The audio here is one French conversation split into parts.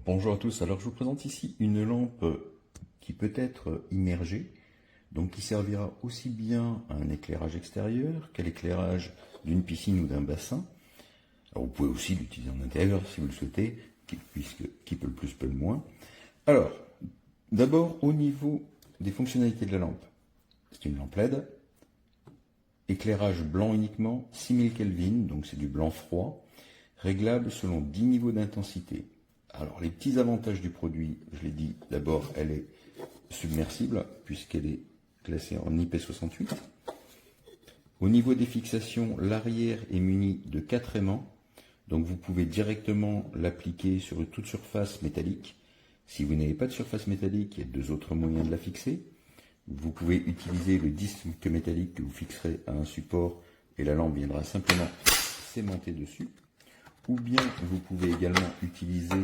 Bonjour à tous, alors je vous présente ici une lampe qui peut être immergée, donc qui servira aussi bien à un éclairage extérieur qu'à l'éclairage d'une piscine ou d'un bassin. Alors vous pouvez aussi l'utiliser en intérieur si vous le souhaitez, puisque qui peut le plus peut le moins. Alors, d'abord au niveau des fonctionnalités de la lampe. C'est une lampe LED, éclairage blanc uniquement, 6000 Kelvin, donc c'est du blanc froid, réglable selon 10 niveaux d'intensité. Alors les petits avantages du produit, je l'ai dit, d'abord elle est submersible puisqu'elle est classée en IP68. Au niveau des fixations, l'arrière est muni de 4 aimants, donc vous pouvez directement l'appliquer sur toute surface métallique. Si vous n'avez pas de surface métallique, il y a deux autres moyens de la fixer. Vous pouvez utiliser le disque métallique que vous fixerez à un support et la lampe viendra simplement s'aimanter dessus. Ou bien vous pouvez également utiliser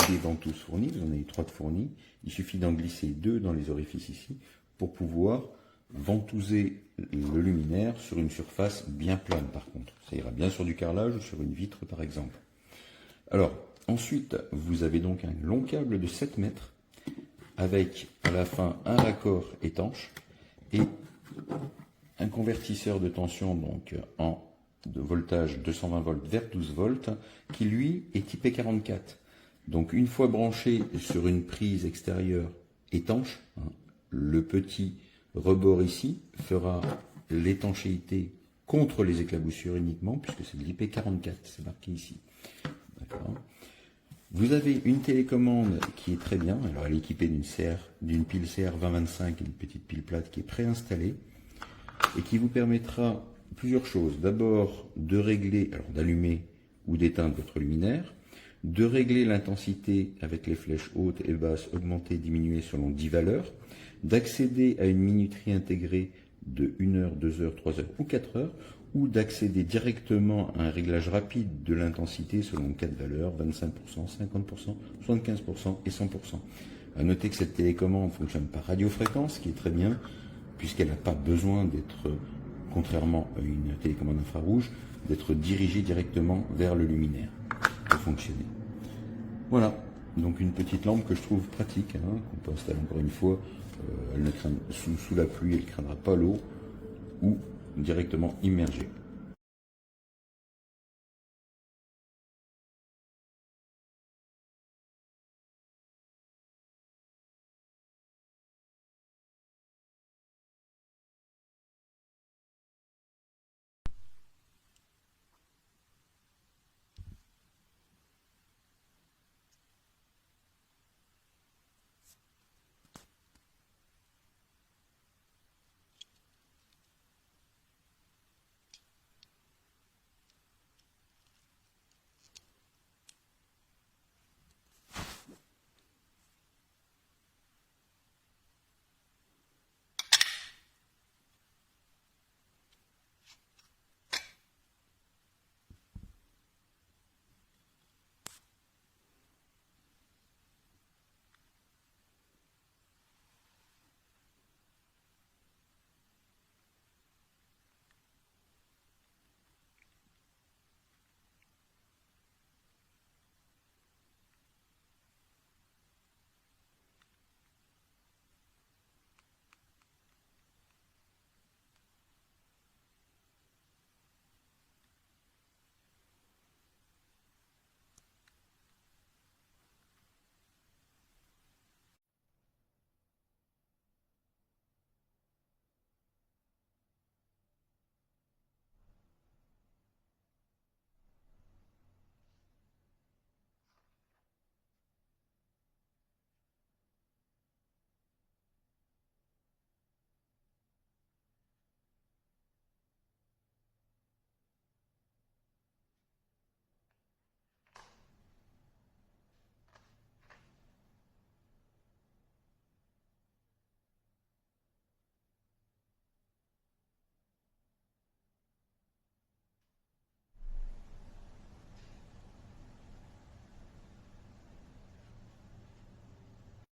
les ventouses fournies, vous en avez 3 de fournies. Il suffit d'en glisser 2 dans les orifices ici pour pouvoir ventouser le luminaire sur une surface bien plane par contre. Ça ira bien sur du carrelage ou sur une vitre par exemple. Alors ensuite vous avez donc un long câble de 7 mètres avec à la fin un raccord étanche et un convertisseur de tension donc de voltage 220 volts vers 12 volts qui lui est IP44. Donc une fois branché sur une prise extérieure étanche, le petit rebord ici fera l'étanchéité contre les éclaboussures uniquement puisque c'est de l'IP44, c'est marqué ici. D'accord. Vous avez une télécommande qui est très bien, alors elle est équipée d'une pile CR2025 et une petite pile plate qui est préinstallée et qui vous permettra plusieurs choses. D'abord de régler, alors d'allumer ou d'éteindre votre luminaire, de régler l'intensité avec les flèches hautes et basses, augmentées, diminuées selon 10 valeurs, d'accéder à une minuterie intégrée de 1 heure, 2 heures, 3 heures ou 4 heures, ou d'accéder directement à un réglage rapide de l'intensité selon 4 valeurs, 25%, 50%, 75% et 100%. À noter que cette télécommande fonctionne par radiofréquence, ce qui est très bien, puisqu'elle n'a pas besoin d'être, contrairement à une télécommande infrarouge, d'être dirigée directement vers le luminaire pour fonctionner. Voilà, donc une petite lampe que je trouve pratique, qu'on peut installer encore une fois, elle ne craint, sous la pluie, elle ne craindra pas l'eau, ou directement immergée.